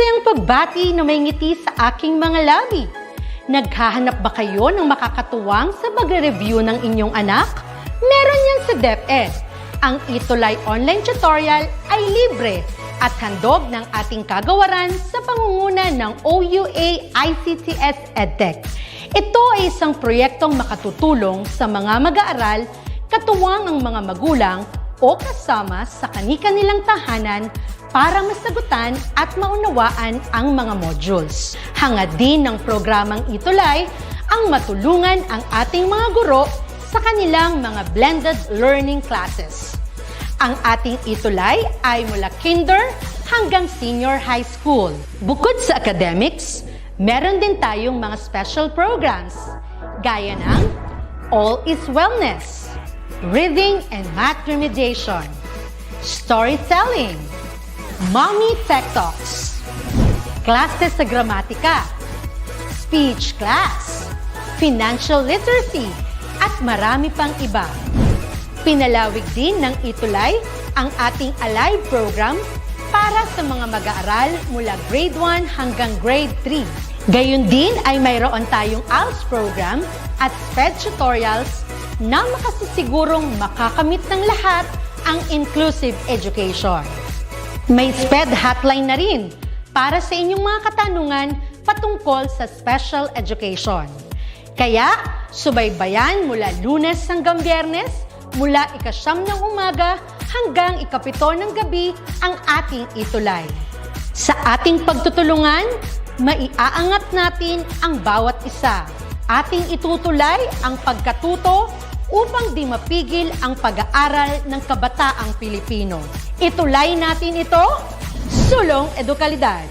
Masayang pagbati na may ngiti sa aking mga labi. Naghahanap ba kayo ng makakatuwang sa pagre-review ng inyong anak? Meron yan sa DepEd. Ang ETUlay online tutorial ay libre at handog ng ating kagawaran sa pangunguna ng OUA ICTS EdTech. Ito ay isang proyektong makatutulong sa mga mag-aaral, katuwang ang mga magulang o kasama sa kani-kanilang tahanan para masagutan at maunawaan ang mga modules. Hangad din ng programang ETUlay ang matulungan ang ating mga guro sa kanilang mga blended learning classes. Ang ating ETUlay ay mula kinder hanggang senior high school. Bukod sa academics, meron din tayong mga special programs gaya ng All is Wellness, Reading and Math Remediation, Storytelling, Mommy Tech Talks, Classes sa Gramatika, Speech Class, Financial Literacy, at marami pang iba. Pinalawig din ng ETUlay ang ating Alive program para sa mga mag-aaral mula grade 1 hanggang grade 3. Gayun din ay mayroon tayong ALS program at SPED tutorials na makasisigurong makakamit ng lahat ang inclusive education. May SPED hotline na rin para sa inyong mga katanungan patungkol sa special education. Kaya, subaybayan mula Lunes hanggang Biyernes, mula 9:00 ng umaga hanggang 7:00 ng gabi ang ating ETUlay. Sa ating pagtutulungan, maiaangat natin ang bawat isa. Ating itutulay ang pagkatuto upang di mapigil ang pag-aaral ng kabataang Pilipino. Itulay natin ito, sulong edukalidad.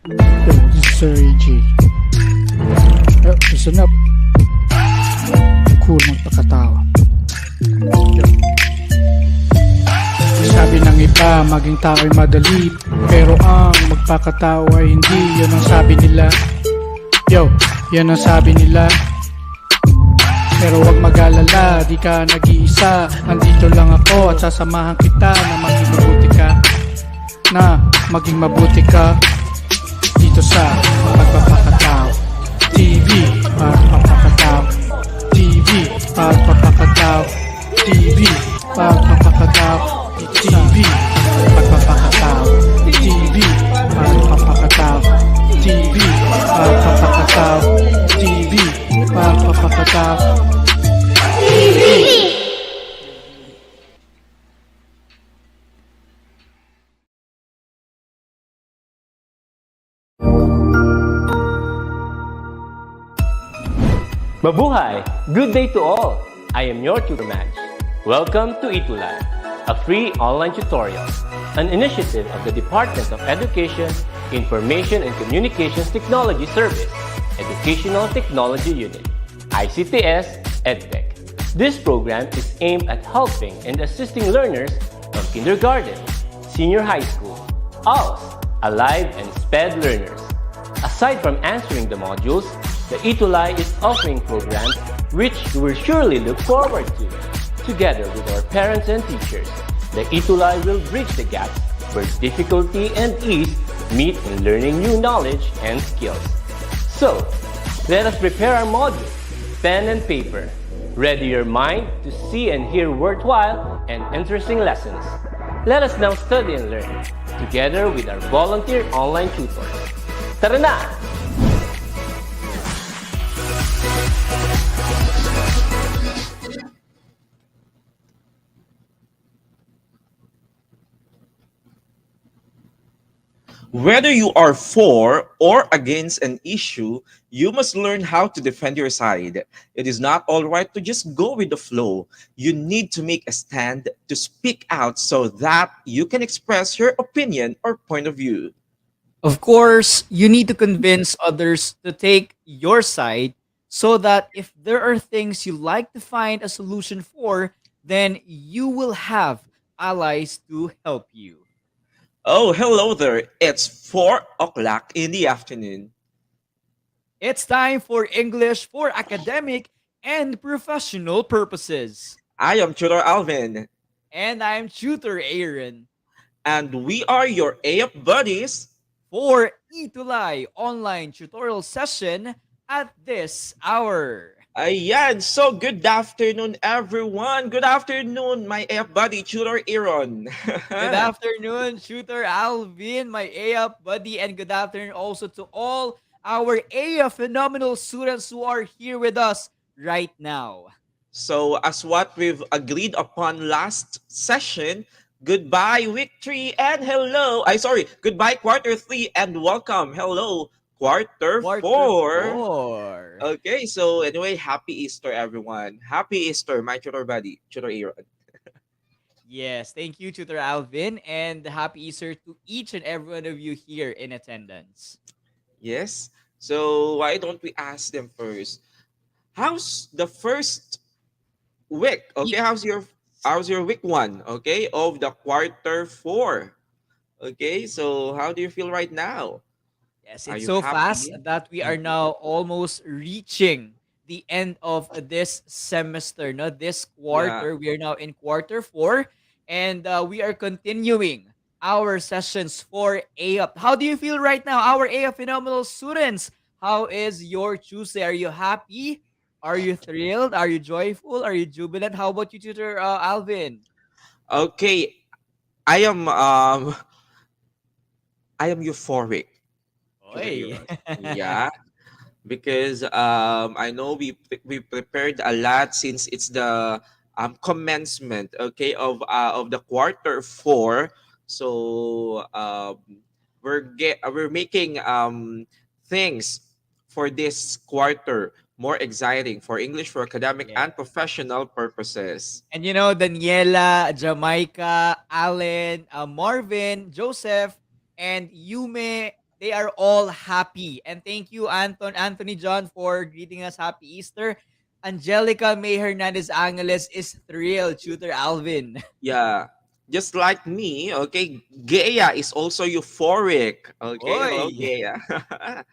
Yo, this is Sir AJ. Listen up. Cool magpakatawa. Yo. Sabi ng iba, maging tao ay madali, pero ang magpakatao ay hindi. Yan ang sabi nila. Yo, yan ang sabi nila. Pero wag mag-alala, di ka nag-iisa. Nandito lang ako at sasamahan kita na maging mabuti ka. Maging mabuti ka dito sa Pagpapakatao TV. Pagpapakatao TV. Pagpapakatao TV. Pagpapakatao TV. Pagpapakatao TV. Pagpapakatao TV. Pagpapakatao TV. Pagpapakatao TV. Mabuhay! Good day to all! I am your tutor Madge. Welcome to ETUlay, a free online tutorial, an initiative of the Department of Education, Information and Communications Technology Service, Educational Technology Unit, SHS-EAPP. This program is aimed at helping and assisting learners from kindergarten, senior high school, ALS, Alive, and SPED learners. Aside from answering the modules, the ETUlay is offering programs which you will surely look forward to. Together with our parents and teachers, the ETUlay will bridge the gaps where difficulty and ease meet in learning new knowledge and skills. So, let us prepare our modules, pen and paper. Ready your mind to see and hear worthwhile and interesting lessons. Let us now study and learn, together with our volunteer online tutors. Tara na! Whether you are for or against an issue, you must learn how to defend your side. It is not all right to just go with the flow. You need to make a stand, to speak out so that you can express your opinion or point of view. Of course, you need to convince others to take your side so that if there are things you like to find a solution for, then you will have allies to help you. Oh, hello there. It's 4 o'clock in the afternoon. It's time for English for Academic and professional purposes. I am Tutor Alvin, And I'm Tutor Aaron and we are your AF buddies. for ETUlay online tutorial session at this hour. Ayan, so good afternoon, everyone. Good afternoon, my AF buddy, Tutor Aaron. Good afternoon, Shooter Alvin, my AF buddy, and good afternoon also to all our AF phenomenal students who are here with us right now. So, as what we've agreed upon last session, goodbye week 3 and hello. Goodbye quarter 3 and welcome. Hello, quarter Quarter 4. 4. Okay, so anyway, happy Easter, everyone. Happy Easter, my tutor buddy, Tutor Aaron. Yes, thank you, Tutor Alvin, and happy Easter to each and every one of you here in attendance. Yes. So why don't we ask them first? How's the first week? Okay, how's your week 1? Okay, of the quarter 4. Okay, so how do you feel right now? Yes, Are it's you so fast happy? that we are Mhm. now almost reaching the end of this semester, no? This Yeah. quarter. We are now in quarter 4, and we are continuing our sessions for AUP. How do you feel right now, our AUP phenomenal students? How is your Tuesday? Are you happy? Are you thrilled? Are you joyful? Are you jubilant? How about you, Tutor Alvin? Okay, I am um I am euphoric, Tutor Oi. Aaron. Yeah, because I know we prepared a lot since it's the commencement, okay, of the quarter 4. So we're making things for this quarter more exciting for English for academic Yeah. and professional purposes. And Daniela, Jamaica, Allen, Marvin, Joseph, and Yume, they are all happy. And thank you, Anthony John, for greeting us happy Easter. Angelica May Hernandez Angeles is thrilled, Tutor Alvin. Yeah, just like me, okay, Gea is also euphoric. Okay, hello Oi! Gea.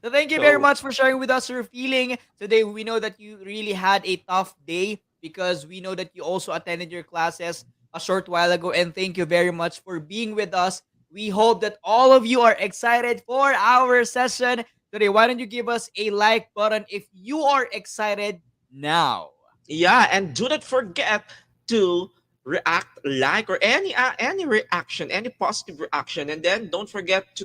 So thank you very So much for sharing with us your feeling today. We know that you really had a tough day because we know that you also attended your classes a short while ago. And thank you very much for being with us. We hope that all of you are excited for our session today. Why don't you give us a like button if you are excited now? yeah, and do not forget to react, like, or any reaction, any positive reaction, and then don't forget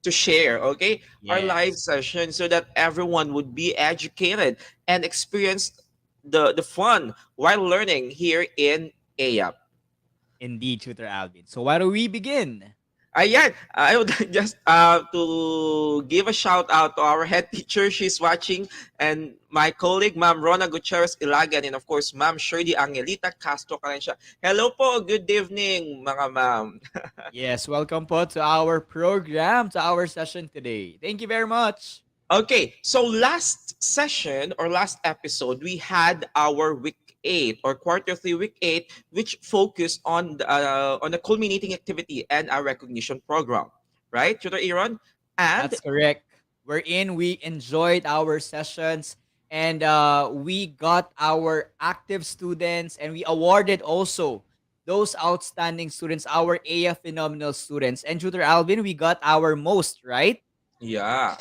to share, okay, our live Yes, session so that everyone would be educated and experience the fun while learning here in AAP. indeed, Tutor Alvin. So why don't we begin? Ayan, I would just to give a shout out to our head teacher. She's watching, and my colleague, Ma'am Rona Gutierrez Ilagan, and of course, Ma'am Shirley Angelita Castro Calensya. Hello po, good evening, mga ma'am. Yes, welcome po to our program, to our session today. Thank you very much. Okay, so last session or last episode, we had our week 8 or quarter 3 week 8, which focused on the culminating activity and our recognition program, right, Tutor Aaron? And That's correct. Wherein we enjoyed our sessions and we got our active students and we awarded also those outstanding students, our AF phenomenal students. And Tutor Alvin, we got our most, right? yeah,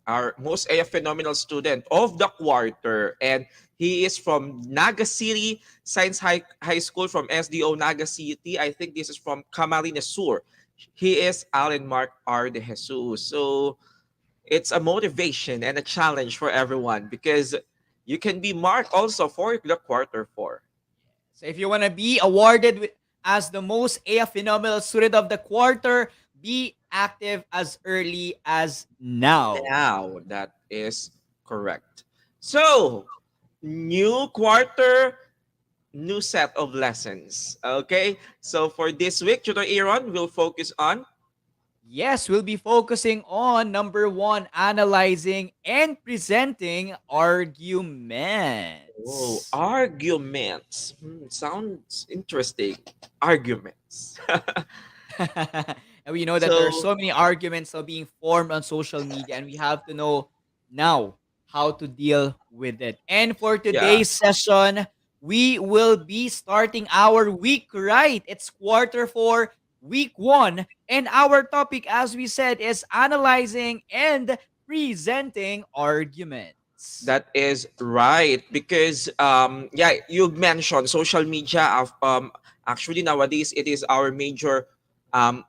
our most AF phenomenal student of the quarter. And he is from Naga City Science High School from SDO Naga City. I think this is from Camarines Sur. He is Alan Mark R. de Jesus. So it's a motivation and a challenge for everyone because you can be marked also for the quarter 4. So if you want to be awarded as the most AF phenomenal student of the quarter, be active as early as now. Now, that is correct. So, new quarter, new set of lessons. Okay, so for this week, Tutor Aaron will focus on Yes, we'll be focusing on number 1, analyzing and presenting arguments. arguments. Sounds interesting. Arguments. And we know that there are So, so many arguments being formed on social media, and we have to know now how to deal with it. And for Yeah. today's session, we will be starting our week right. It's quarter 4, week 1. And our topic, as we said, is analyzing and presenting arguments. That is right because yeah, you mentioned social media actually nowadays it is our major um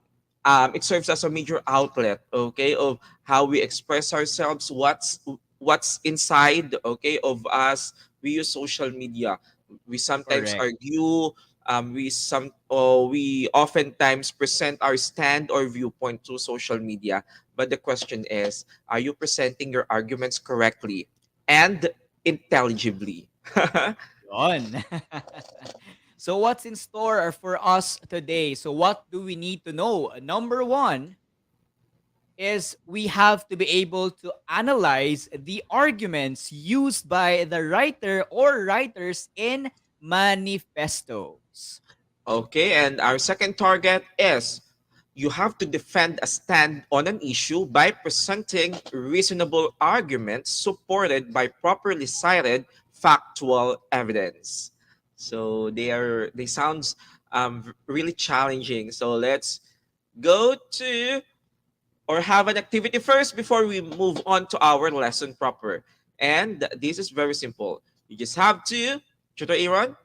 it serves as a major outlet, okay, of how we express ourselves, what's inside, okay, of us. We use social media. We sometimes Correct. argue, we oftentimes present our stand or viewpoint to social media, but the question is, are you presenting your arguments correctly and intelligibly? Yun. So what's in store for us today? So what do we need to know? Number 1 is we have to be able to analyze the arguments used by the writer or writers in manifestos. Okay, and our second target is you have to defend a stand on an issue by presenting reasonable arguments supported by properly cited factual evidence. So they sound really challenging. So let's go to or have an activity first before we move on to our lesson proper. And this is very simple. You just have to, Tutor Aaron?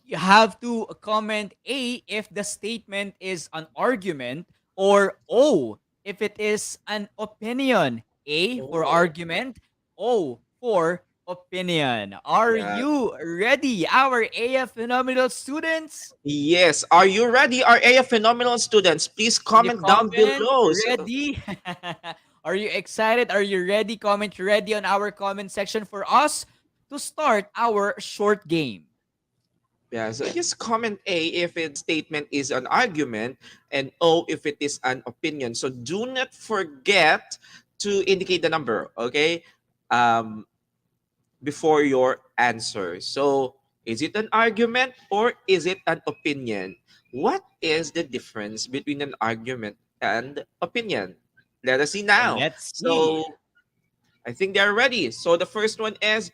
You have to comment A if the statement is an argument, or O if it is an opinion. A for Oh, argument, O for opinion. Are yeah. you ready, our AF phenomenal students? Yes. Are you ready? Our AF phenomenal students, please In the comment down comment, below. ready? Are you excited? Are you ready? Comment ready on our comment section for us to start our short game. Yeah, so just comment A if its statement is an argument and O if it is an opinion. So do not forget to indicate the number, okay? Um, Before your answer. So is it an argument or is it an opinion? What is the difference between an argument and opinion? Let us see now. Let's see. So I think they're ready. So the first one is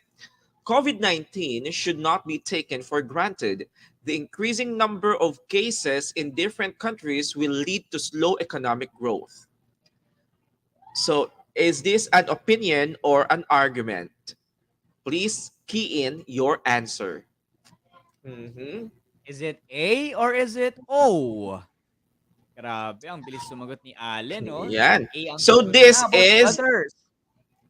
COVID-19 should not be taken for granted. The increasing number of cases in different countries will lead to slow economic growth. So, is this an opinion or an argument? Please key in your answer. Mhm. Is it A or is it O? Grabe, ang bilis sumagot ni Allen, no? Yan. A ang So, sagot niya. this How about the is, others?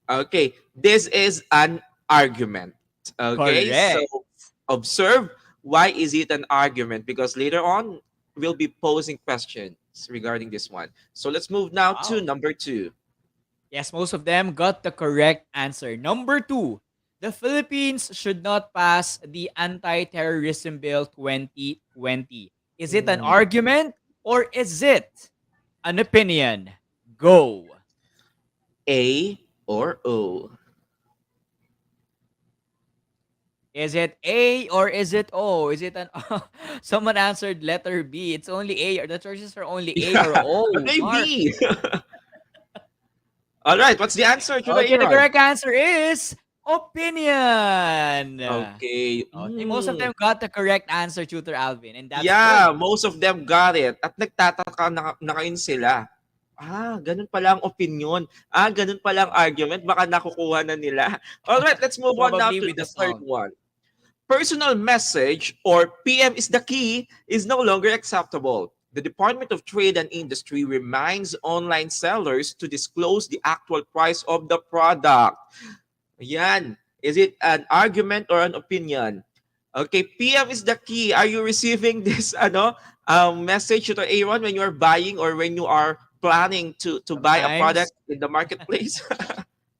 okay, this is an argument. Okay, so Correct. observe why is it an argument because later on we'll be posing questions regarding this one. So let's move now to Wow. number 2. Yes, most of them got the correct answer. Number 2, the Philippines should not pass the Anti-Terrorism Bill 2020. Is it an Mm, argument or is it an opinion? Go. A or O? Is it A or is it O? Is it an someone answered letter B? It's only A, or the choices are only A or Yeah, O. Mark. maybe. All right, what's the answer to the Okay, the Aaron? correct answer is opinion. Okay. Okay, most of them got the correct answer, Tutor Alvin, and that's good. Yeah, most of them got it. At nagtataka na kain sila. Ganun pala ang opinion. Ganun pala ang argument. Baka nakukuha na nila. All right, let's move on now Probably to with the the third sound. one. Personal message or PM is the key is no longer acceptable. The Department of Trade and Industry reminds online sellers to disclose the actual price of the product. Ayan. Is it an argument or an opinion? Okay, PM is the key. Are you receiving this message to Aaron when you are buying or when you are planning to buy a Sometimes product in the marketplace?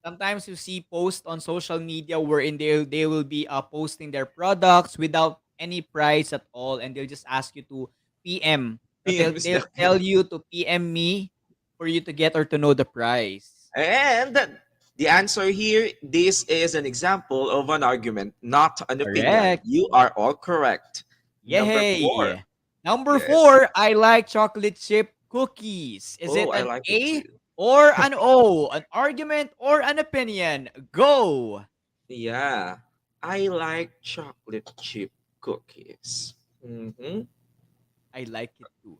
sometimes you see posts on social media wherein they will be posting their products without any price at all, and they'll just ask you to PM. So PM is the they'll tell key. you to PM me for you to get or to know the price. And the answer here, this is an example of an argument, not an opinion. Correct. You are all correct. Number 4. Yay! Number Yes. 4, I like chocolate chip cookies. Is Oh, it I an like it A too. or an O? An argument or an opinion? Go. Yeah. I like chocolate chip cookies. I like it too.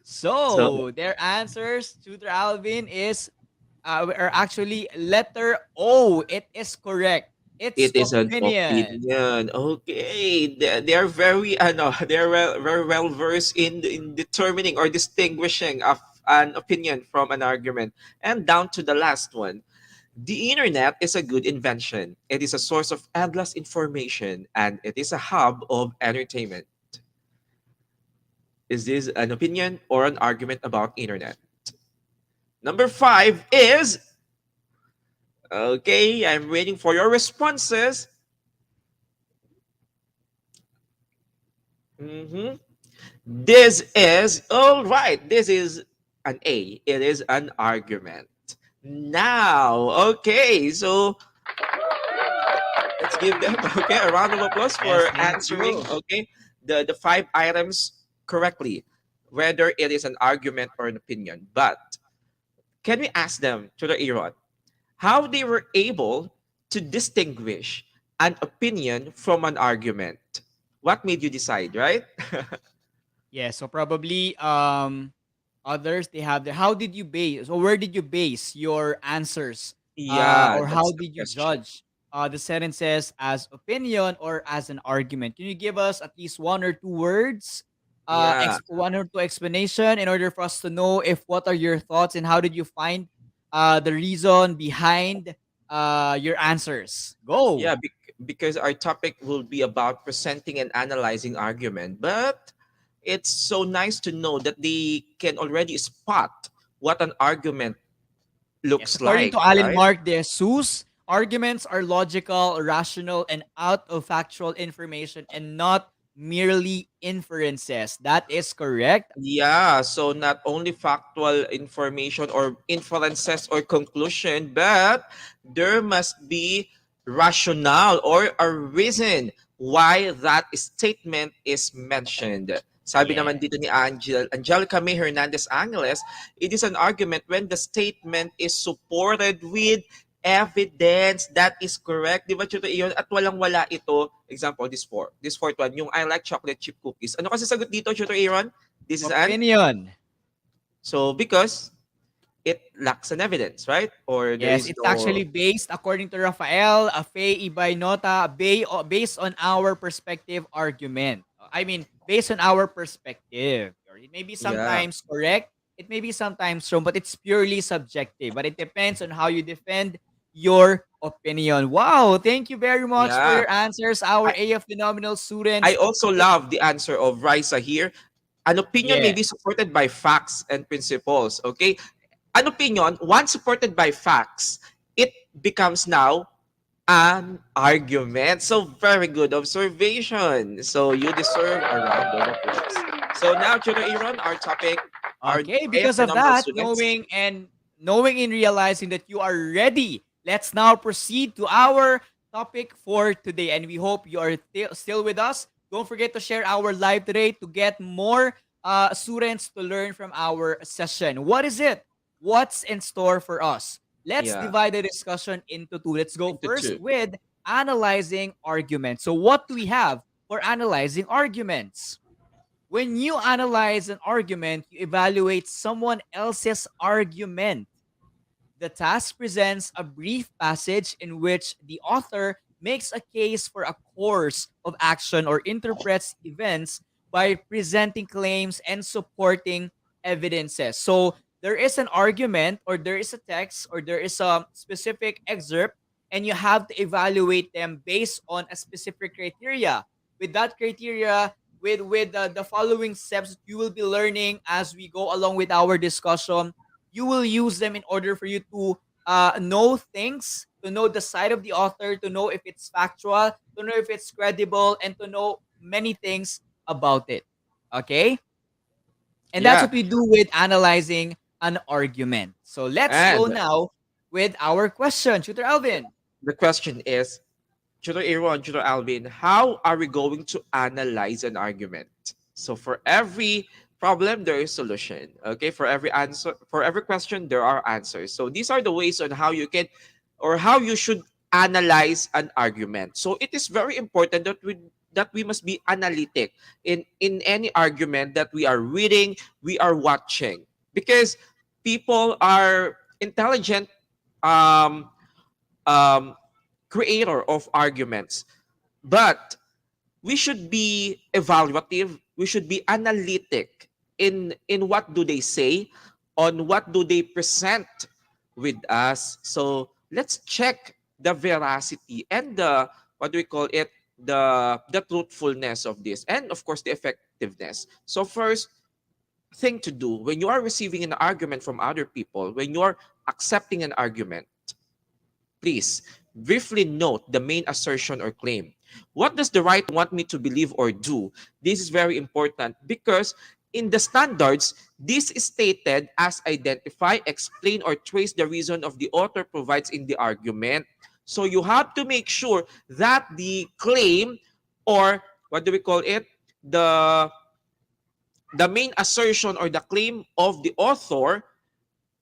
So So their answers, Tutor Alvin, is are actually letter O. It is correct. It's it is an opinion. opinion. Okay, they are very they're very well versed in determining or distinguishing of an opinion from an argument. And down to the last one. The internet is a good invention. It is a source of endless information and it is a hub of entertainment. Is this an opinion or an argument about internet? Number 5 is okay, I'm waiting for your responses. Mhm. This is all right. This is an A. It is an argument. Now, okay, so let's give them okay a round of applause Yes, for thank answering you. okay the 5 items correctly, whether it is an argument or an opinion. But can we ask them to the Iran how they were able to distinguish an opinion from an argument? What made you decide, right? Yeah, so probably others they have the how did you base or where did you base your answers Yeah, or how that's the did you question. judge the sentences as opinion or as an argument? Can you give us at least one or two words, Yeah. one or two explanation in order for us to know if what are your thoughts and how did you find the reason behind your answers? Go. Yeah, because our topic will be about presenting and analyzing argument. But it's so nice to know that they can already spot what an argument Yes, looks according like, to Alan right? Mark de Jesus, arguments are logical, rational, and out of factual information and not merely inferences. That is correct. Yeah, so not only factual information or inferences or conclusion, but there must be rationale or a reason why that statement is mentioned. Sabi naman Yeah. dito ni Angelica May Hernandez Angeles, it is an argument when the statement is supported with evidence that is correct. Di ba, Chuto Iyon? At walang-wala ito. Example, this fourth one, yung I like chocolate chip cookies. Ano kasi sagot dito, Chuto Iyon? This is an Opinion. so because it lacks an evidence, right? Or there Yes, is it's no actually based, according to Rafael, Afe Ibaynota, based on our perspective argument. I mean, based on our perspective. Or it may be yeah, sometimes correct, it may be sometimes wrong, but it's purely subjective. But it depends on how you defend your opinion. Wow, thank you very much for yeah. your answers, our I AF Phenomenal I students. also It, love the answer of Raisa here. An opinion may yeah. be supported by facts and principles. Okay, an opinion once supported by facts, it becomes now an argument. So very good observation. So you deserve a round of applause. So now, Tutor Aaron, our topic, our Okay, AF because of phenomenal that, students. knowing and realizing that you are ready, let's now proceed to our topic for today. And we hope you are still with us. Don't forget to share our live today to get more students to learn from our session. What is it? What's in store for us? Let's Yeah, divide the discussion into two. Let's go into first two. with analyzing arguments. So, what do we have for analyzing arguments? When you analyze an argument, you evaluate someone else's argument. The task presents a brief passage in which the author makes a case for a course of action or interprets events by presenting claims and supporting evidences. So there is an argument, or there is a text, or there is a specific excerpt, and you have to evaluate them based on a specific criteria. With that criteria, with the following steps that you will be learning as we go along with our discussion, you will use them in order for you to know things, to know the side of the author, to know if it's factual, to know if it's credible, and to know many things about it. Okay? And that's Yeah, what we do with analyzing an argument. So let's go and now with our question. Tutor Alvin. the question is, Tutor Aaron, Tutor Alvin, how are we going to analyze an argument? So problem, there is solution. Okay, for every answer, for every question, there are answers. So these are the ways on how you can, or how you should analyze an argument. So it is very important that we must be analytic in any argument that we are reading, we are watching, because people are intelligent um, um, creator of arguments, but we should be evaluative, we should be analytic in what do they say, on what do they present with us. So let's check the veracity and the, what do we call it, the truthfulness of this, and of course the effectiveness. So first thing to do when you are receiving an argument from other people, when you are accepting an argument, please briefly note the main assertion or claim. What does the writer want me to believe or do? This is very important because in the standards, this is stated as identify, explain, or trace the reason of the author provides in the argument. So you have to make sure that the claim, or what do we call it, the main assertion or the claim of the author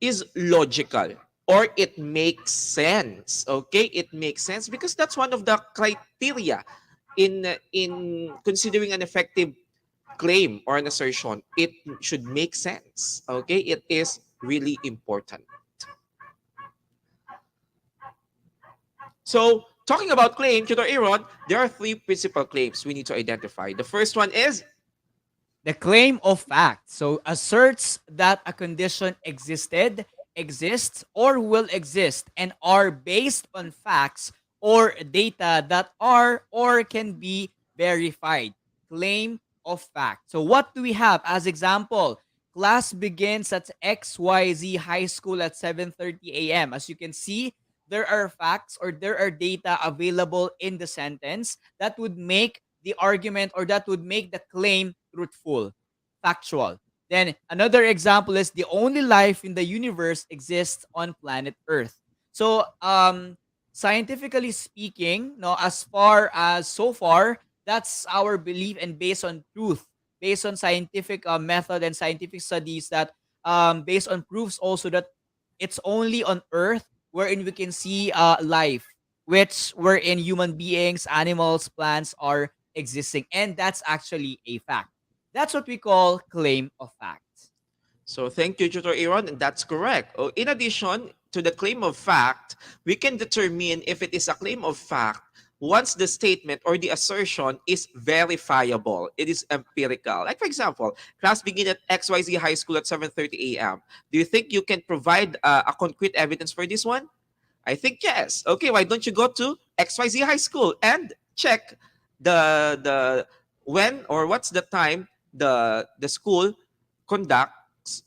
is logical, or it makes sense. Okay, it makes sense because that's one of the criteria in considering an effective claim or an assertion. It should make sense. Okay, it is really important. So talking about claim, Tutor Aaron, there are three principal claims we need to identify. The first one is The claim of fact. So asserts that a condition existed, exists, or will exist and are based on facts or data that are or can be verified. Claim of fact. So what do we have as example? Class begins at XYZ High School at 7:30 a.m. As you can see, there are facts or there are data available in the sentence that would make the argument or that would make the claim truthful, factual. Then another example is the only life in the universe exists on planet Earth. So, scientifically speaking, no, as far as so far, that's our belief and based on truth, based on scientific method and scientific studies that based on proofs also that it's only on Earth wherein we can see life, which wherein human beings, animals, plants are existing, and that's actually a fact. That's what we call claim of fact. so. Thank you, Tutor Aaron, and that's correct. Oh, in addition to the claim of fact, we can determine if it is a claim of fact once the statement or the assertion is verifiable. It is empirical. Like for example, class begin at XYZ High School at 7:30 a.m. Do you think you can provide a concrete evidence for this one? I think yes. Okay, why don't you go to XYZ High School and check the when or what's the time the school conducts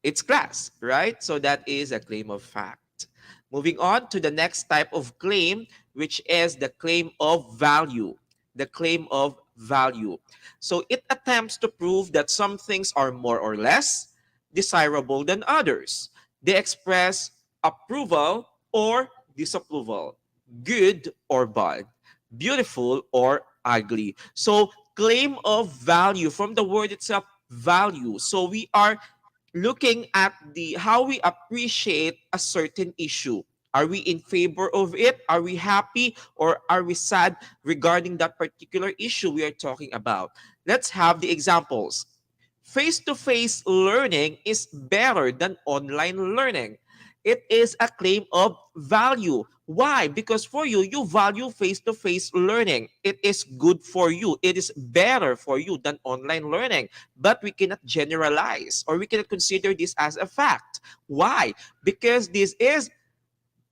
its class, right? So that is a claim of fact. Moving on to the next type of claim, which is the claim of value. The claim of value. So it attempts to prove that some things are more or less desirable than others. They express approval or disapproval, good or bad, beautiful or ugly. So claim of value, from the word itself, value. So we are looking at the how we appreciate a certain issue. Are we in favor of it? Are we happy or are we sad regarding that particular issue we are talking about? Let's have the examples. Face-to-face learning is better than online learning. It is a claim of value. Why? Because for you, you value face-to-face learning. It is good for you. It is better for you than online learning. But we cannot generalize or we cannot consider this as a fact. Why? Because this is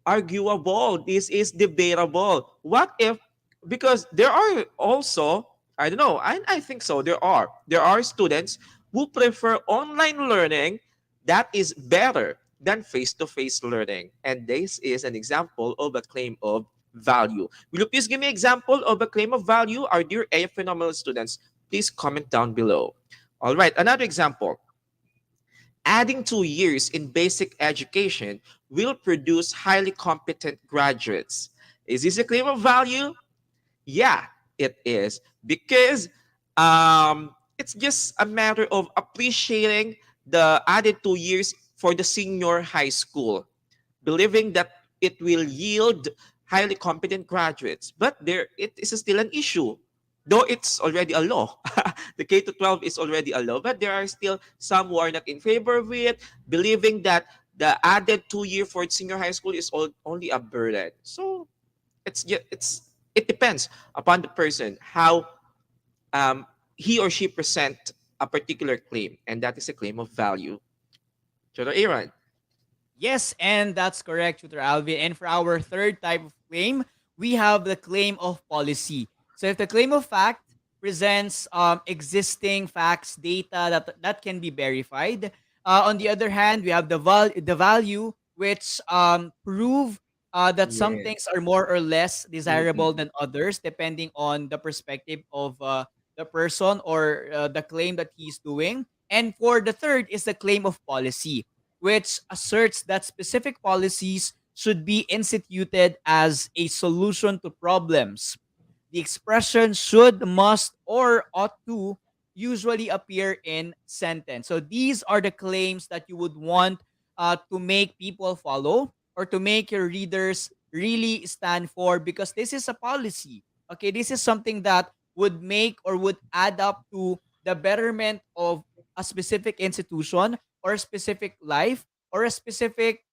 arguable. This is debatable. What if, because there are also, I don't know, I think so, there are students who prefer online learning that is better than face-to-face learning. And this is an example of a claim of value. Will you please give me an example of a claim of value? Our dear A phenomenal students, please comment down below. All right, another example. Adding 2 years in basic education will produce highly competent graduates. Is this a claim of value? Yeah, it is. Because it's just a matter of appreciating the added 2 years for the senior high school, believing that it will yield highly competent graduates. But there, it is still an issue. Though it's already a law, the K to 12 is already a law, but there are still some who are not in favor of it, believing that the added 2 year for senior high school is only a burden. So it depends upon the person how um, he or she present a particular claim, and that is a claim of value. Tutor Aaron. Yes, and that's correct, Tutor Alvin. And for our third type of claim, we have the claim of policy. So if the claim of fact presents existing facts, data that can be verified. On the other hand, we have the value, which prove that some Yeah. things are more or less desirable Mm-mm. than others, depending on the perspective of the person or the claim that he's doing. And for the third is the claim of policy, which asserts that specific policies should be instituted as a solution to problems. The expression should, must, or ought to usually appear in sentence. So these are the claims that you would want to make people follow or to make your readers really stand for, because this is a policy. Okay, this is something that would make or would add up to the betterment of a specific institution or a specific life or a specific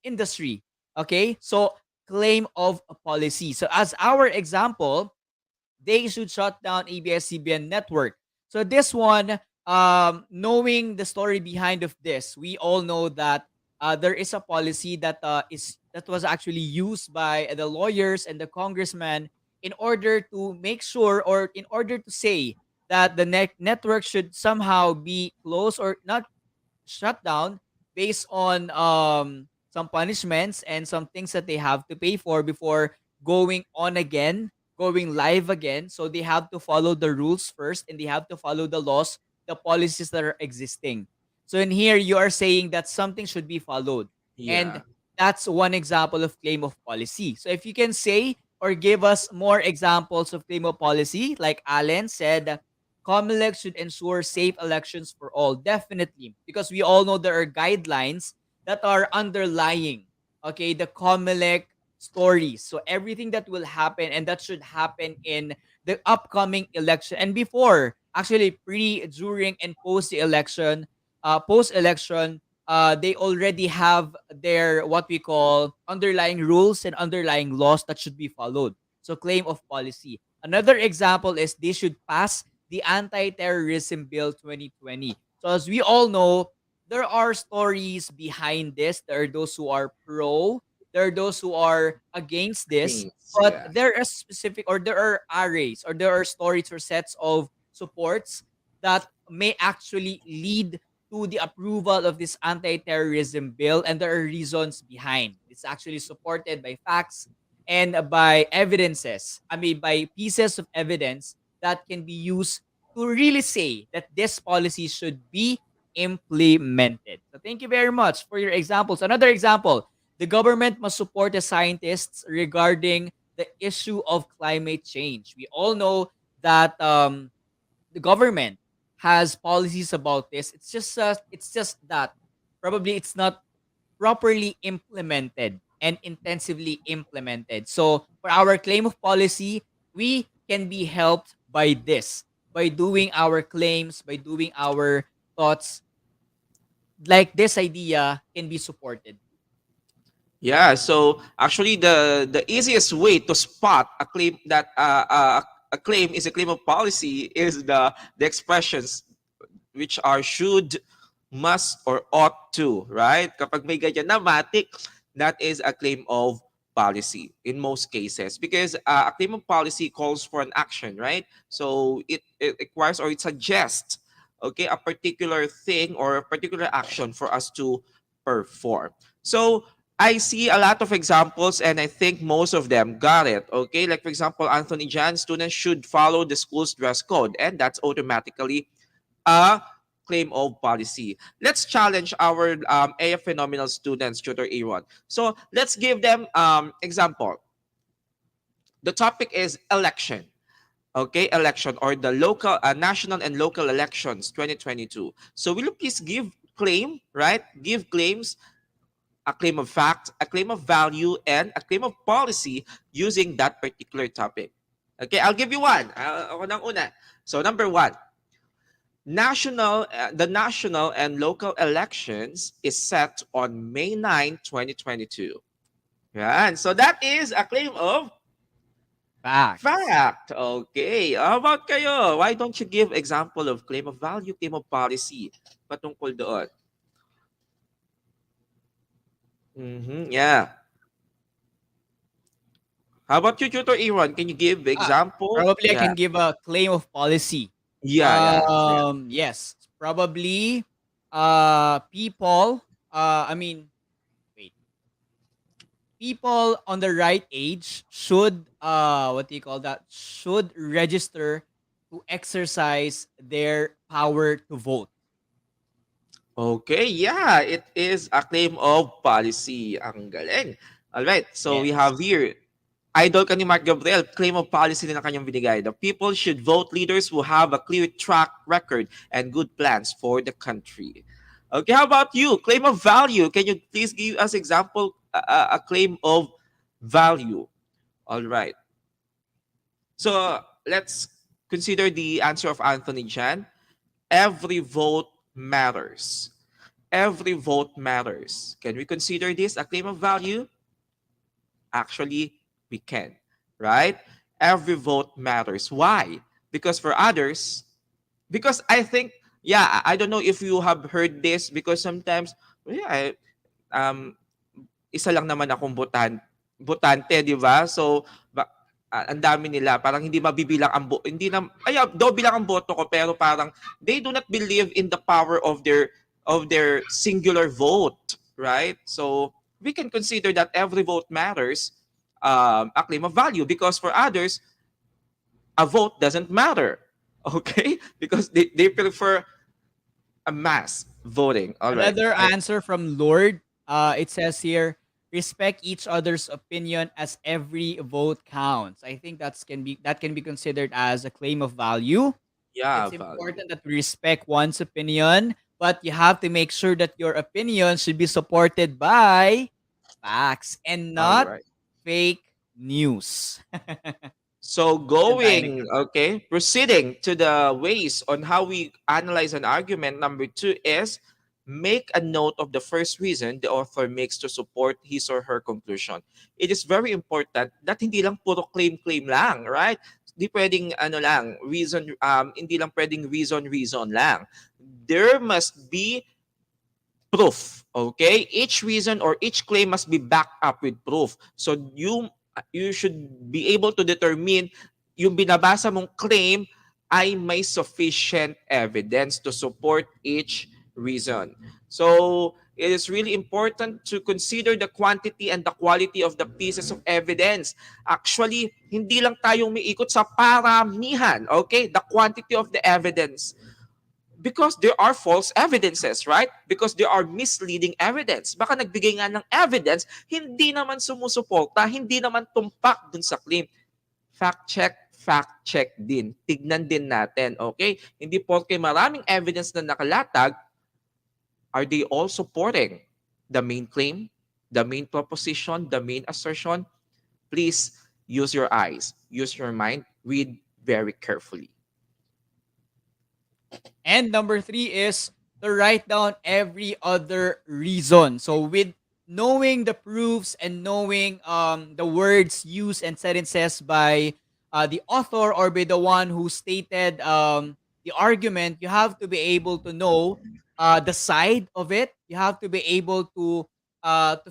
industry. Okay, so claim of a policy. So as our example, they should shut down ABS-CBN network. So this one, knowing the story behind of this, we all know that there is a policy that was actually used by the lawyers and the congressman in order to make sure, or in order to say that the network should somehow be closed or not shut down based on some punishments and some things that they have to pay for before going on again, going live again. So they have to follow the rules first, and they have to follow the laws, the policies that are existing. So in here, you are saying that something should be followed. Yeah. And that's one example of claim of policy. So if you can say or give us more examples of claim of policy, like Allen said, COMELEC should ensure safe elections for all. Definitely. Because we all know there are guidelines that are underlying, okay, the COMELEC stories. So everything that will happen and that should happen in the upcoming election and before, actually pre, during, and post the election, post-election, they already have their what we call underlying rules and underlying laws that should be followed. So claim of policy. Another example is they should pass the Anti-Terrorism Bill 2020. So as we all know, there are stories behind this. There are those who are pro, there are those who are against this, Things. but Yeah. there are specific, or there are arrays, or there are stories or sets of supports that may actually lead to the approval of this anti-terrorism bill, and there are reasons behind. It's actually supported by facts and by evidences. I mean, by pieces of evidence that can be used to really say that this policy should be implemented. So thank you very much for your examples. Another example, the government must support the scientists regarding the issue of climate change. We all know that the government has policies about this. It's just that probably it's not properly implemented and intensively implemented. So for our claim of policy, we can be helped by this, by doing our claims, by doing our thoughts, like this idea can be supported. Yeah. So actually, the easiest way to spot a claim that a claim is a claim of policy is the expressions which are should, must, or ought to, right? Kapag may ganyan na matik, that is a claim of policy in most cases because a claim of policy calls for an action, right? So it requires or it suggests, okay, a particular thing or a particular action for us to perform. So I see a lot of examples and I think most of them got it. Okay, like for example, Anthony Jan, students should follow the school's dress code, and that's automatically a claim of policy. Let's challenge our AF phenomenal students, tutor Aaron. So let's give them example. The topic is election. okay, election, or the local, national and local elections 2022. So will you please give claim, right? Give claims, a claim of fact, a claim of value, and a claim of policy using that particular topic. Okay, I'll give you one. Ako nang una. So number one, the national and local elections is set on May 9, 2022. Yan. So that is a claim of Facts. fact. Okay. How about kayo? Why don't you give example of claim of value, claim of policy patungkol doon? Yeah. How about you, Tutor Aaron? Can you give Ah, example? probably I Yeah. can give a claim of policy. Yeah. Yes, probably people I mean, wait. People on the right age should what do you call that? Should register to exercise their power to vote. Okay, yeah, it is a claim of policy. Ang galing. All right, so we Yes. have here, idol ka ni Mark Gabriel, claim of policy din ang kanyang binigay. The people should vote leaders who have a clear track record and good plans for the country. Okay, how about you? Claim of value. Can you please give us example, a claim of value? All right. So let's consider the answer of Anthony Chan. Every vote matters. Every vote matters. Can we consider this a claim of value? Actually, we can, right? Every vote matters. Why? Because for others, because I think, yeah, I don't know if you have heard this, because sometimes, well, yeah, um, isa lang naman akong botante, di ba? So, ang dami nila, parang hindi mabibilang ang hindi na, ay, doble lang ang boto ko, pero parang they do not believe in the power of their singular vote, right? So, we can consider that every vote matters, a claim of value, because for others, a vote doesn't matter, okay? Because they prefer a mass voting. All right. Another answer from Lord. It says here, respect each other's opinion as every vote counts. I think that can be considered as a claim of value. Yeah, It's value. important that we respect one's opinion, but you have to make sure that your opinion should be supported by facts and All not right. fake news. So The going, diagram. okay, proceeding to the ways on how we analyze an argument. Number two is make a note of the first reason the author makes to support his or her conclusion. It is very important that hindi lang puro claim lang, right? Hindi pwedeng ano lang, reason, hindi lang pwedeng reason lang. There must be proof. Okay, each reason or each claim must be backed up with proof. So you should be able to determine yung binabasa mong claim ay may sufficient evidence to support each reason. So it is really important to consider the quantity and the quality of the pieces of evidence. Actually, hindi lang tayong miikot sa paramihan, okay? The quantity of the evidence, because there are false evidences, right? Because there are misleading evidence. Baka nagbigay nga ng evidence, hindi naman sumusuporta, hindi naman tumpak dun sa claim. Fact check din. Tignan din natin, okay? Hindi porke maraming evidence na nakalatag, are they all supporting the main claim, the main proposition, the main assertion? Please use your eyes, use your mind, read very carefully. And number three is to write down every other reason. So with knowing the proofs and knowing the words used and sentences by the author or by the one who stated the argument, you have to be able to know the side of it. You have to be able to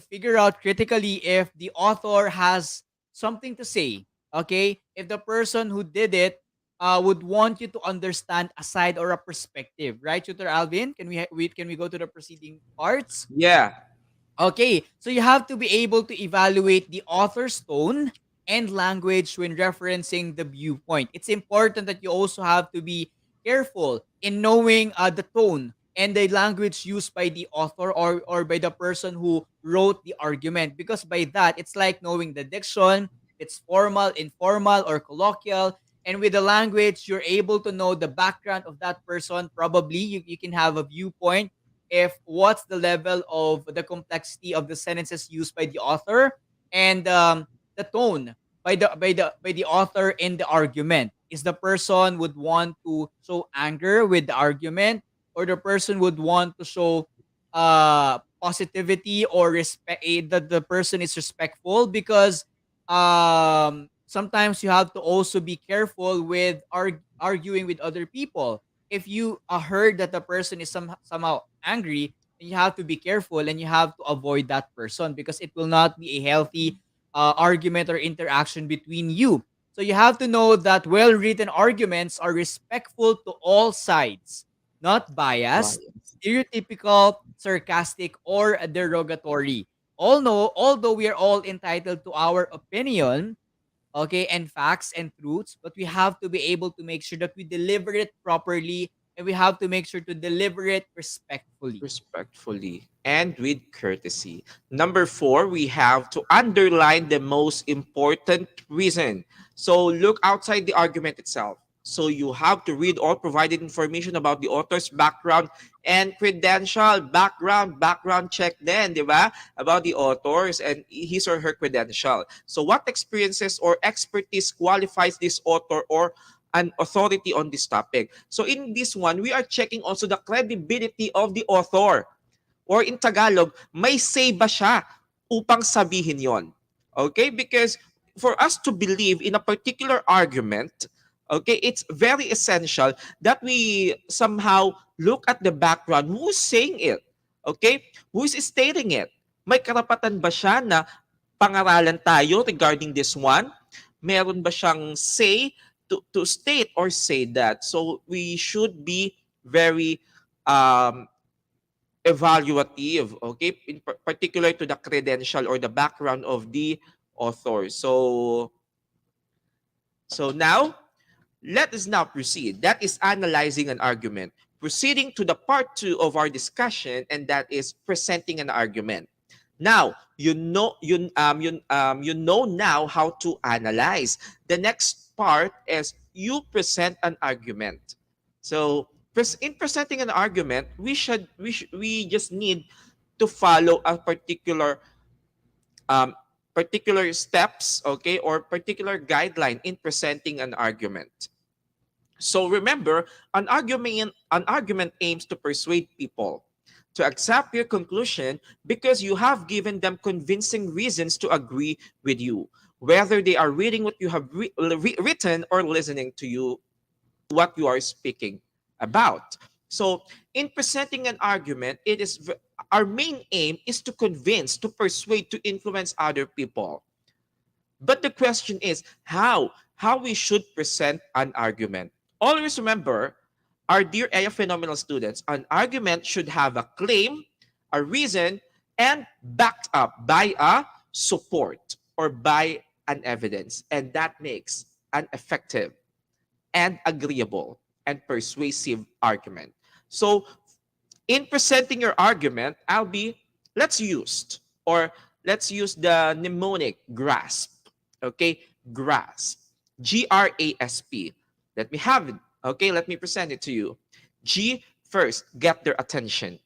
figure out critically if the author has something to say. Okay, if the person who did it would want you to understand a side or a perspective, right, Tutor Alvin? Can we go to the preceding parts? Yeah. Okay, so you have to be able to evaluate the author's tone and language when referencing the viewpoint. It's important that you also have to be careful in knowing the tone and the language used by the author or by the person who wrote the argument, because by that it's like knowing the diction, it's formal, informal, or colloquial. And with the language, you're able to know the background of that person. Probably you can have a viewpoint if what's the level of the complexity of the sentences used by the author, and the tone by the author in the argument. Is the person would want to show anger with the argument, or the person would want to show positivity or respect, that the person is respectful? Because sometimes you have to also be careful with arguing with other people. If you heard that the person is somehow angry, then you have to be careful and you have to avoid that person, because it will not be a healthy argument or interaction between you. So you have to know that well written arguments are respectful to all sides, not biased, stereotypical, sarcastic, or derogatory. Although we are all entitled to our opinion, okay, and facts and truths, but we have to be able to make sure that we deliver it properly, and we have to make sure to deliver it respectfully. Respectfully and with courtesy. Number four, we have to underline the most important reason. So look outside the argument itself. So you have to read all provided information about the author's background and credential. Background check then, di ba? About the authors and his or her credential. So what experiences or expertise qualifies this author or an authority on this topic. So in this one, we are checking also the credibility of the author. Or in Tagalog, may say ba siya upang sabihin yon? Okay? Because for us to believe in a particular argument, okay, it's very essential that we somehow look at the background. Who's saying it? Okay? Who is stating it? May karapatan ba siya na pangaralan tayo regarding this one? Meron ba siyang say to state or say that? So we should be very evaluative, okay, in particular to the credential or the background of the author. So now, let us now proceed. That is analyzing an argument. Proceeding to the part two of our discussion, and that is presenting an argument. Now, you know now how to analyze. The next part is you present an argument. So, in presenting an argument, we just need to follow a particular steps, okay, or particular guideline in presenting an argument. So remember, an argument aims to persuade people to accept your conclusion because you have given them convincing reasons to agree with you, whether they are reading what you have written or listening to you, what you are speaking about. So in presenting an argument, our main aim is to convince, to persuade, to influence other people. But the question is how we should present an argument. Always remember, our dear AI phenomenal students, an argument should have a claim, a reason, and backed up by a support or by an evidence. And that makes an effective and agreeable and persuasive argument. So in presenting your argument, let's use the mnemonic GRASP. Okay, GRASP. GRASP. Let me have it. Okay, let me present it to you. G, first, get their attention.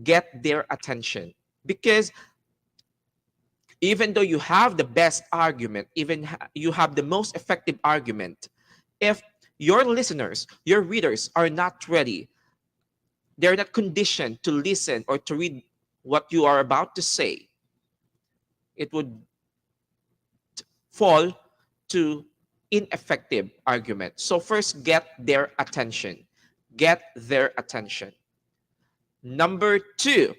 Get their attention. Because even though you have the best argument, you have the most effective argument, if your listeners, your readers are not ready, they're not conditioned to listen or to read what you are about to say, it would fall to ineffective argument. So first, get their attention. Get their attention. Number two,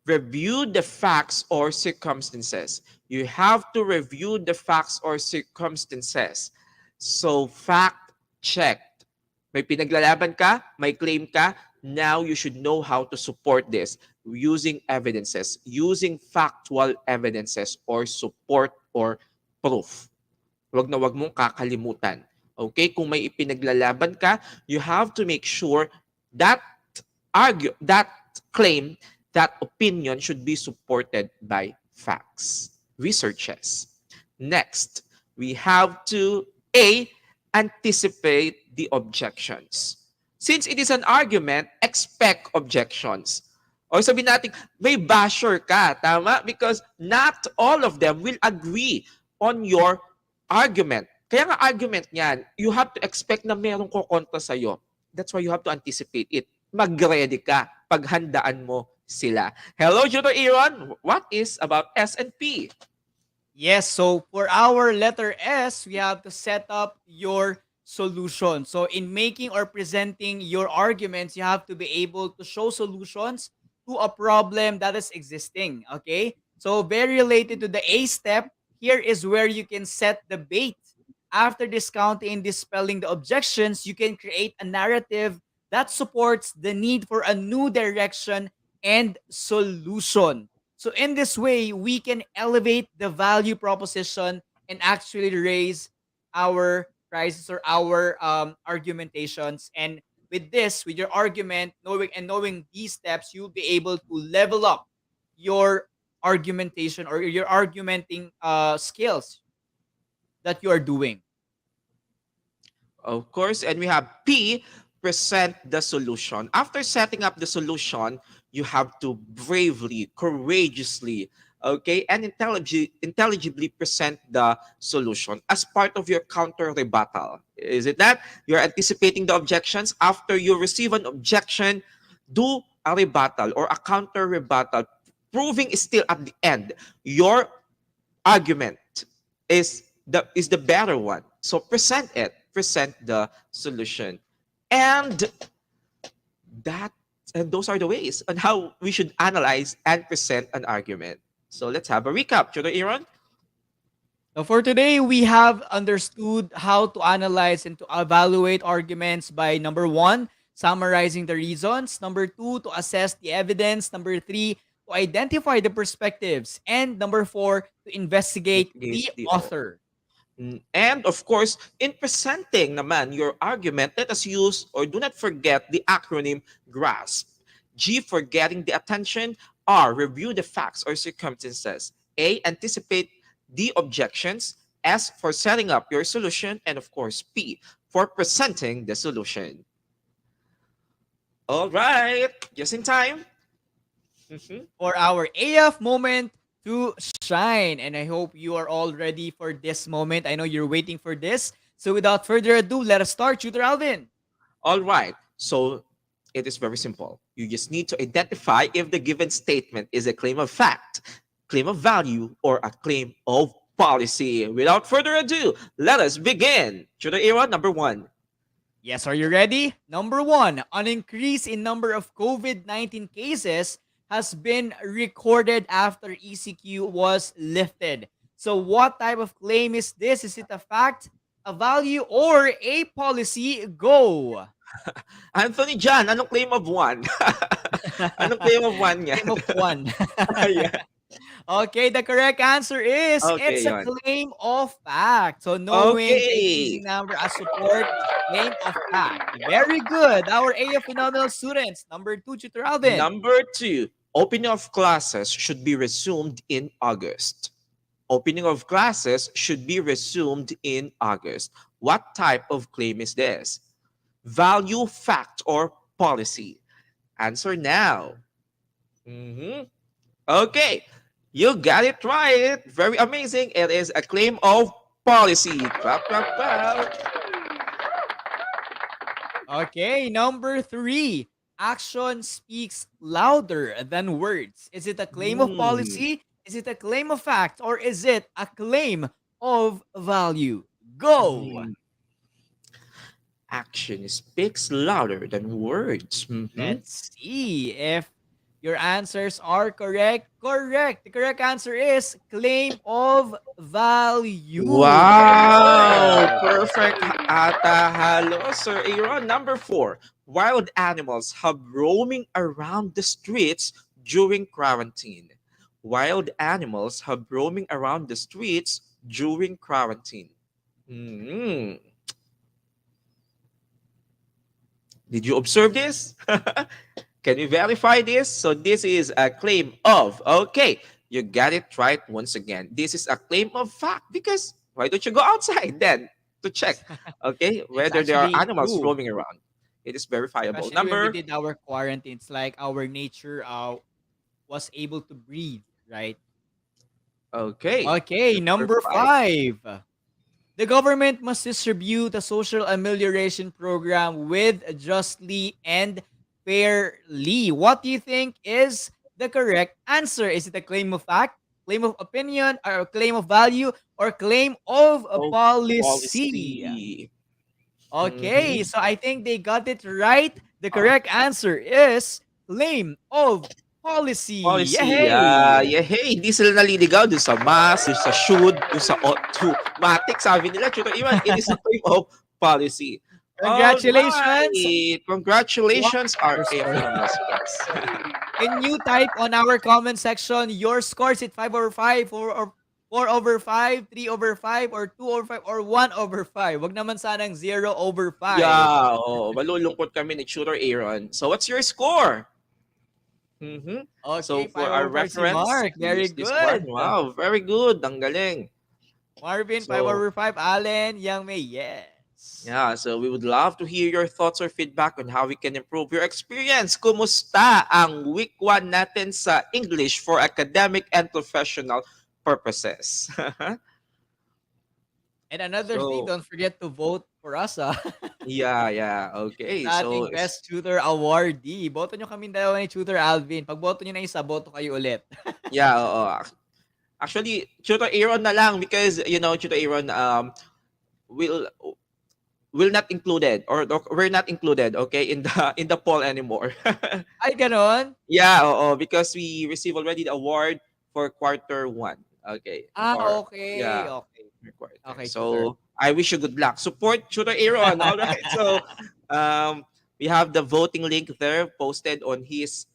review the facts or circumstances. You have to review the facts or circumstances. So fact checked. May pinaglalaban ka, may claim ka, now you should know how to support this using evidences, using factual evidences or support or proof. Wag na wag mong kakalimutan. Okay? Kung may ipinaglalaban ka, you have to make sure that claim, that opinion should be supported by facts, researches. Next, we have to anticipate the objections. Since it is an argument, expect objections. O sabihin natin, may basher ka, tama? Because not all of them will agree on your argument. Kaya nga argument niyan, you have to expect na merong kokontra sa'yo. That's why you have to anticipate it. Mag-ready ka. Paghandaan mo sila. Hello, Judo Aaron. What is about S and P? Yes, so for our letter S, we have to set up your solution. So in making or presenting your arguments, you have to be able to show solutions to a problem that is existing. Okay? So very related to the A step, here is where you can set the bait. After discounting and dispelling the objections, you can create a narrative that supports the need for a new direction and solution. So in this way, we can elevate the value proposition and actually raise our prices or our argumentations. And with this, with your argument, knowing these steps, you'll be able to level up your argumentation or your argumenting skills that you are doing. Of course, and we have P, present the solution. After setting up the solution, you have to bravely, courageously, okay, and intelligibly present the solution as part of your counter rebuttal. Is it that? You're anticipating the objections. After you receive an objection, do a rebuttal or a counter rebuttal, proving still at the end your argument is the better one. So present it, present the solution. And those are the ways on how we should analyze and present an argument. So let's have a recap. Judo Aaron? So for today, we have understood how to analyze and to evaluate arguments by number one, summarizing the reasons, number two, to assess the evidence, number three, to identify the perspectives, and number four, to investigate the The author. And of course, in presenting naman your argument, let us use or do not forget the acronym GRASP. G for getting the attention. R, review the facts or circumstances. A, anticipate the objections. S for setting up your solution. And of course, P for presenting the solution. All right, just in time. For our AF moment to shine. And I hope you are all ready for this moment. I know you're waiting for this. So without further ado, let us start. Tutor Alvin. All right. So it is very simple. You just need to identify if the given statement is a claim of fact, claim of value, or a claim of policy. Without further ado, let us begin. Tutor Era, number one. Yes, are you ready? Number one, an increase in number of COVID-19 cases has been recorded after ECQ was lifted. So what type of claim is this? Is it a fact, a value, or a policy? Go! Anthony John, anong claim of one? Anong claim of one niya? Claim of one. Yeah. Okay, the correct answer is Okay, it's a yun. claim of fact. So knowing the Okay. increasing number as support, claim of fact. Very good. Our AF phenomenal students. Number two, Tutor Alvin. Number two, opening of classes should be resumed in August. Opening of classes should be resumed in August. What type of claim is this? Value, fact, or policy? Answer now. Okay, you got it right. Very amazing. It is a claim of policy. Clap, clap, clap. Okay, number three. Action speaks louder than words. Is it a claim of policy? Is it a claim of fact? Or is it a claim of value? Go! Action speaks louder than words. Let's see if your answers are correct. Correct. The correct answer is claim of value. Wow! Perfect. Ata halo, Sir Aaron. Number four, wild animals have roaming around the streets during quarantine. Wild animals have roaming around the streets during quarantine. Did you observe this? Can you verify this? So this is a claim of. Okay, you got it right once again. This is a claim of fact because why don't you go outside then? to check, okay, whether there are actually animals true. roaming around. It is verifiable. Especially when we Number, did our quarantine, it's like our nature was able to breathe, right? okay, Okay, number number five. 5. The government must distribute a social amelioration program with justly and fairly. What do you think is the correct answer? Is it a claim of fact, claim of opinion, or a claim of value, or claim of a Oh, policy? policy. Okay, Mhm. so I think they got it right. The correct answer is claim of policy. Policy, Yay! yeah, hey, hindi sila naliligaw dun sa math, dun sa should, dun sa ought to. Matik, sabi nila, Tutor Iman, it is a claim of policy. All Congratulations! right. What Congratulations, our your A score? phenomenal students. Can you type on our comment section your scores at 5 over 5, 4 over 5, 3 over 5, or 2 over 5, or 1 over 5? Wag naman sanang 0 over 5. Yeah, oh, malulungkot kami ni Tutor Aaron. So what's your score? So Okay, for 5 our over 5 si reference, Mark. we Very use this one. good. Wow, very good. Ang galing. Marvin, 5 So, over 5. Allen, Young May, yes. yeah, so we would love to hear your thoughts or feedback on how we can improve your experience. Kumusta ang week 1 natin sa English for academic and professional purposes? And another thing, So, don't forget to vote for us, yeah, okay. sa So, ating Best Tutor Awardee. Boto nyo kami dalawa ni Tutor Alvin. Pag boto nyo na isa, boto kayo ulit. yeah, oo. Actually, Tutor Aaron na lang because, Tutor Aaron, will not included or we're not included, okay, in the poll anymore. Ay, ganon? Yeah, because we received already the award for quarter 1. Okay. Or Okay. yeah, Okay. quarter. Okay, Tutor. So I wish you good luck. Support Tutor Aaron. All right. So we have the voting link there posted on his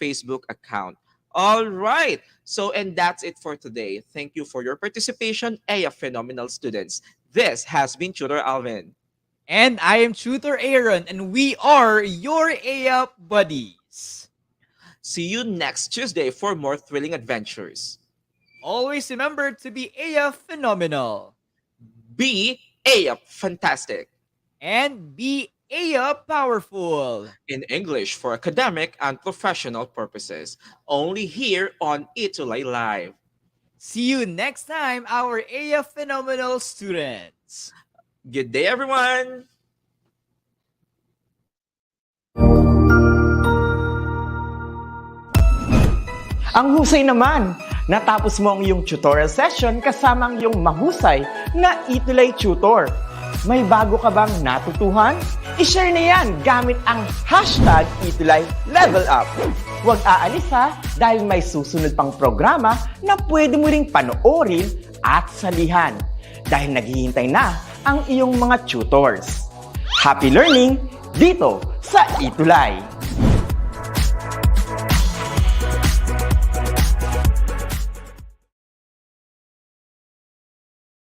Facebook account. All right. So and that's it for today. Thank you for your participation, phenomenal students. This has been Tutor Alvin. And I am Tutor Aaron, and we are your AUP buddies. See you next Tuesday for more thrilling adventures. Always remember to be AUP phenomenal. Be fantastic. And be AUP powerful. In English for academic and professional purposes. Only here on ETUlay Live. See you next time, our AUP phenomenal students. Good day, everyone! Ang husay naman! Natapos mo ang iyong tutorial session kasama ang iyong mahusay na ETUlay tutor. May bago ka bang natutuhan? I-share na yan gamit ang hashtag #ETUlayLevelUp. Huwag aalis ha dahil may susunod pang programa na pwede mo ring panoorin at salihan dahil naghihintay na ang iyong mga tutors. Happy learning dito sa ETUlay!